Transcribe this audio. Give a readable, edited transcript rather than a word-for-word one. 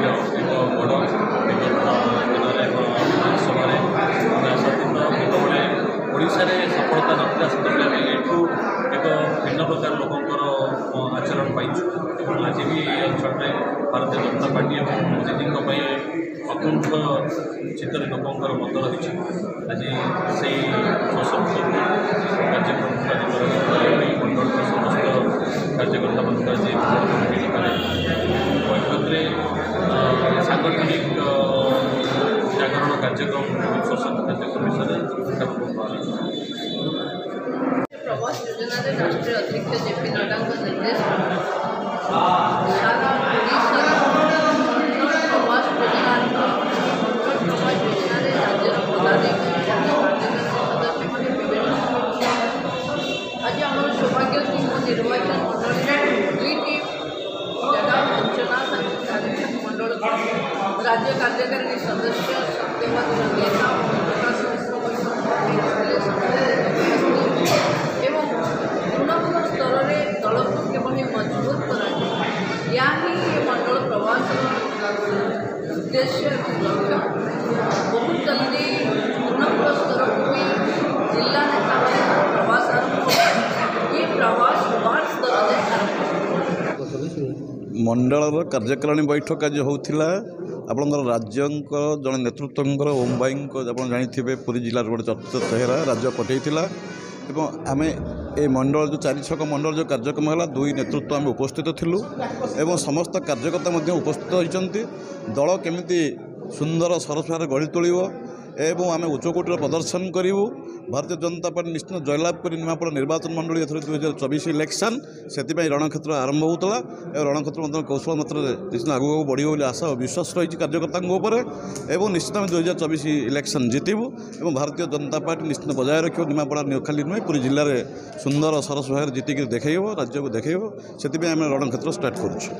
एक बड़ एक विधानसभा आशातीत जिते ओडार सफलता नाला से एठू एक भिन्न प्रकार लोकंर आचरण पाइचु आज भी अंचल भारतीय जनता पार्टी और मोदीजी अकुंठ चित्त लोकंर मत रही आज से सशक्त कार्यक्रम मंडल समस्त कार्यकर्ता मान आज बैठक सांगठनिक जागरण कार्यक्रम सशक्त कार्यक्रम विषय प्रवास योजना राष्ट्रीय अध्यक्ष जेपी नड्डा निर्देश सारा प्रवास योजना राज्यर पदाधिकारी सदस्य मैंने विभिन्न आज आम सौभाग्य कि मो निर्वाचन मंडल दुईटी जगह अंचना मंडल राज्य कार्यकारिणी सदस्य सत्यवाद रंगेता प्रकाश एवं तृणमूल स्तर में दल को केवल मजबूत कराए या ही मंडल प्रवास उद्देश्य लक्ष्य बहुत जल्दी तृणमूल स्तर को भी जिला नेता प्रवास आरंभ ये प्रवास वार्ड स्तर मंडल कार्यकारिणी बैठक आज होता आपंकर राज्य जड़े नेतृत्व ओम भाई आप जानी पुरी जिलार गोटे चर्चित चेहरा राज्य पठेला एवं आम ए मंडल जो 4 छक मंडल जो कार्यक्रम है दुई नेतृत्व आम उपस्थित थिलु एवं समस्त कार्यकर्ता उपस्थित होती दल केमी सुंदर सरस भाव गढ़ी तोड़ एवं आम उच्चकोटर प्रदर्शन करूँ भारतीय जनता पार्टी निश्चित जयलाभ कर निमापड़ निर्वाचन मंडल एथर 2024 इलेक्शन से रणक्षेत्र आरंभ होता और रणक्षेत्र कौशल मात्र निश्चित आगू बढ़ आशा और विश्वास रही कार्यकर्ता एवं निश्चित आम 2024 इलेक्शन जितबू और भारतीय जनता पार्टी निश्चित बजाय रख निमापड़ा खाली नुहे पूरी जिले में सुंदर सरस भाव जितिक देखो राज्य को देखो से रणक्षेत्र स्टार्ट करुँ।